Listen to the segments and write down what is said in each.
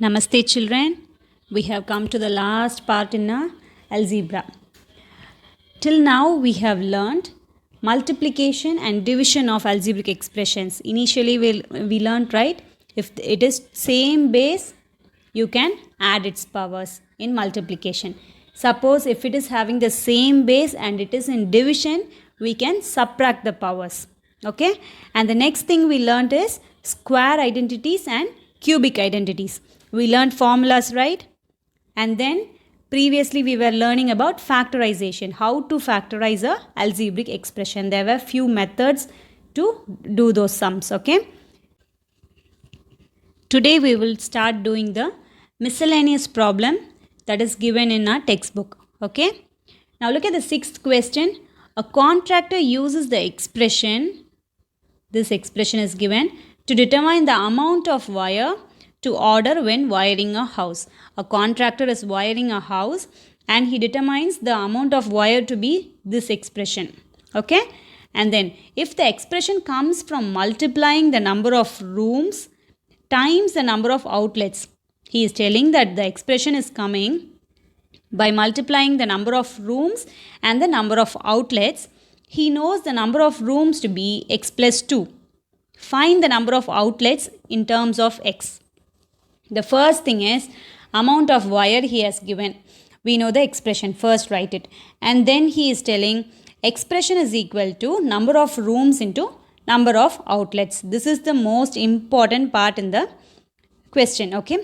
Namaste children, we have come to the last part in algebra. Till now we have learned multiplication and division of algebraic expressions. Initially we learned, right, if it is same base you can add its powers in multiplication. Suppose if it is having the same base and it is in division, we can subtract the powers. Okay, and the next thing we learned is square identities and cubic identities. We learned formulas, right? And then previously we were learning about factorization, how to factorize a algebraic expression. There were few methods to do those sums. Okay, today we will start doing the miscellaneous problem that is given in our textbook. Okay, now look at the sixth question. A contractor uses the expression, this expression is given, to determine the amount of wire to order when wiring a house. A contractor is wiring a house and he determines the amount of wire to be this expression. Okay, and then if the expression comes from multiplying the number of rooms times the number of outlets, he is telling that the expression is coming by multiplying the number of rooms and the number of outlets. He knows the number of rooms to be x plus 2. Find the number of outlets in terms of x. The first thing is amount of wire he has given. We know the expression, first write it. And then he is telling expression is equal to number of rooms into number of outlets. This is the most important part in the question. Okay,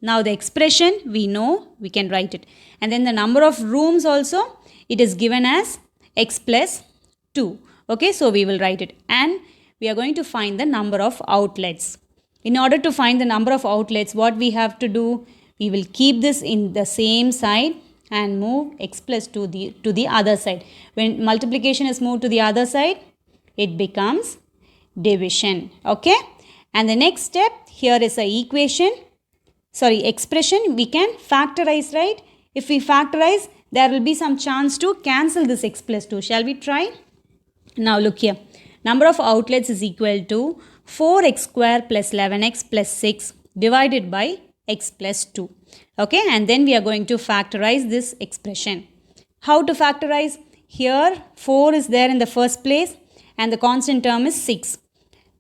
now the expression we know, we can write it. And then the number of rooms also, it is given as x plus 2. Okay, so we will write it. And we are going to find the number of outlets. In order to find the number of outlets, what we have to do, we will keep this in the same side and move x plus 2 to the other side. When multiplication is moved to the other side, it becomes division. Okay, and the next step, here is a expression we can factorize, right? If we factorize, there will be some chance to cancel this x plus 2. Shall we try? Now look here. Number of outlets is equal to 4x square plus 11x plus 6 divided by x plus 2. Okay, and then we are going to factorize this expression. How to factorize? Here 4 is there in the first place and the constant term is 6.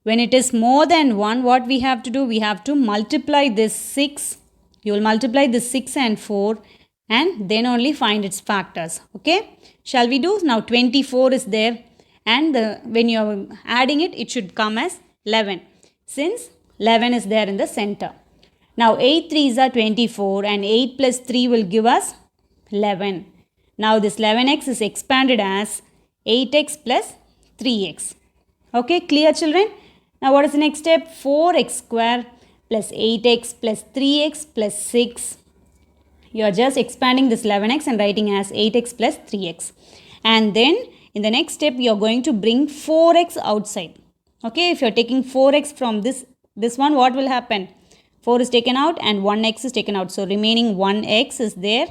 When it is more than 1, what we have to do? We have to multiply this 6. You will multiply this 6 and 4 and then only find its factors. Okay, shall we do? Now 24 is there and when you are adding it, it should come as 11, since 11 is there in the center. Now 8 3s are 24 and 8 plus 3 will give us 11. Now this 11x is expanded as 8x plus 3x. Okay, clear children? Now what is the next step? 4x square plus 8x plus 3x plus 6. You are just expanding this 11x and writing as 8x plus 3x. And then in the next step, you are going to bring 4x outside. Okay, if you are taking 4x from this one, what will happen? 4 is taken out and 1x is taken out. So remaining 1x is there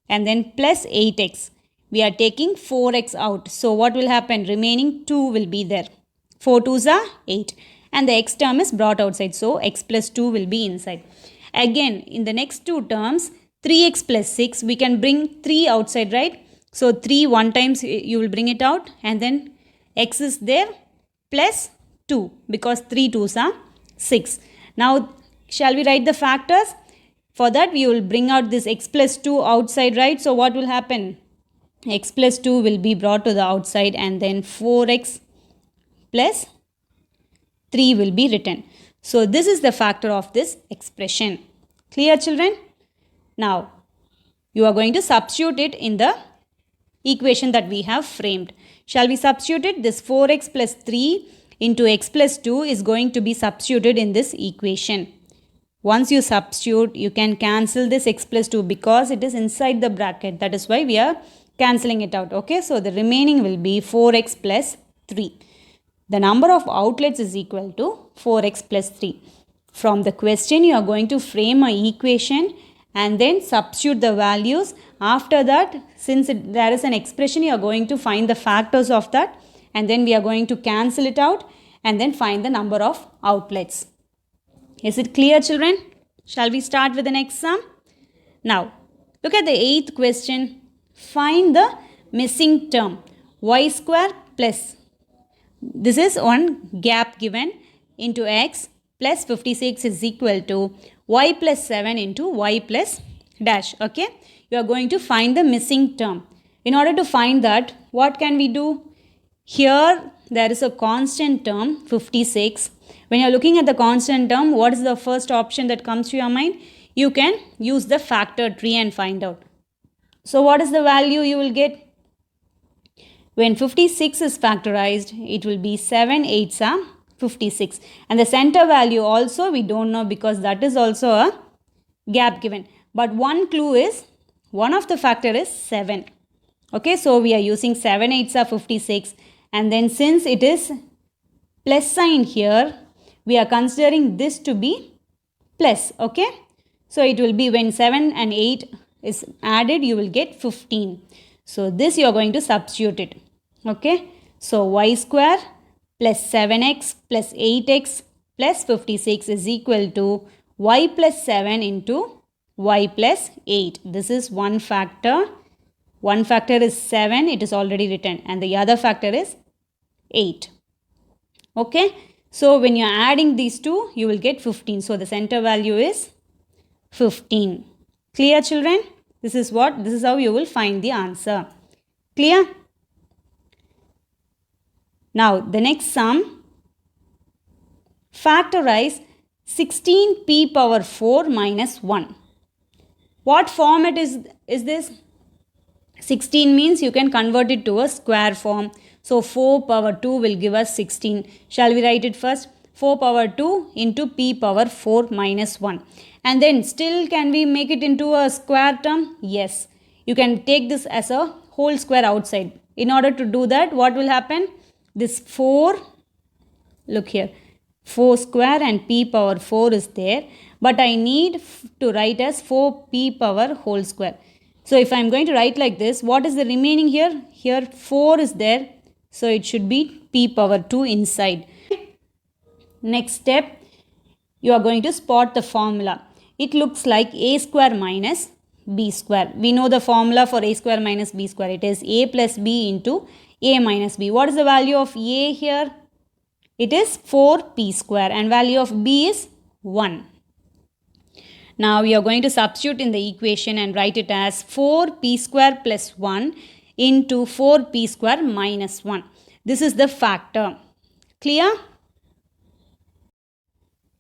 and then plus 8x. We are taking 4x out. So what will happen? Remaining 2 will be there. 4 2s are 8 and the x term is brought outside. So x plus 2 will be inside. Again, in the next two terms, 3x plus 6, we can bring 3 outside, right? So 3 one times you will bring it out and then x is there plus 2 because 3 2s are 6. Now shall we write the factors? For that we will bring out this x plus 2 outside, right? So what will happen? X plus 2 will be brought to the outside and then 4x plus 3 will be written. So this is the factor of this expression. Clear children? Now you are going to substitute it in the equation that we have framed. Shall we substitute it? This 4x plus 3 into x plus 2 is going to be substituted in this equation. Once you substitute, you can cancel this x plus 2 because it is inside the bracket. That is why we are cancelling it out. Okay, so the remaining will be 4x plus 3. The number of outlets is equal to 4x plus 3. From the question, you are going to frame an equation and then substitute the values. After that, since there is an expression, you are going to find the factors of that and then we are going to cancel it out and then find the number of outlets. Is it clear children? Shall we start with the next sum? Now, look at the 8th question. Find the missing term y square plus, this is one gap given, into x plus 56 is equal to y plus 7 into y plus dash. Okay, you are going to find the missing term. In order to find that, what can we do? Here there is a constant term 56. When you are looking at the constant term, what is the first option that comes to your mind? You can use the factor tree and find out. So what is the value you will get? When 56 is factorized, it will be 7 8s are 56. And the center value also we don't know because that is also a gap given. But one clue is, one of the factor is 7. Okay, so we are using 7 8s are 56. And then since it is plus sign here, we are considering this to be plus. Okay, so it will be when 7 and 8 is added, you will get 15. So this you are going to substitute it. Okay, so y square plus 7x plus 8x plus 56 is equal to y plus 7 into y plus 8. This is one factor. One factor is 7, it is already written, and the other factor is 8. Okay, so when you are adding these two, you will get 15. So the center value is 15. Clear, children? This is how you will find the answer. Clear? Now the next sum. Factorize 16p power 4 minus 1. What format is this? 16 means you can convert it to a square form. So 4 power 2 will give us 16. Shall we write it first? 4 power 2 into p power 4 minus 1. And then still can we make it into a square term? Yes. You can take this as a whole square outside. In order to do that, what will happen? This 4, look here, 4 square and p power 4 is there. But I need to write as 4p power whole square. So if I am going to write like this, what is the remaining here? Here 4 is there. So it should be p power 2 inside. Next step, you are going to spot the formula. It looks like a square minus b square. We know the formula for a square minus b square. It is a plus b into a minus b. What is the value of a here? It is 4p square and value of b is 1. Now we are going to substitute in the equation and write it as 4p square plus 1 into 4p square minus 1. This is the factor. Clear?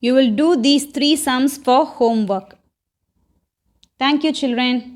You will do these 3 sums for homework. Thank you, children.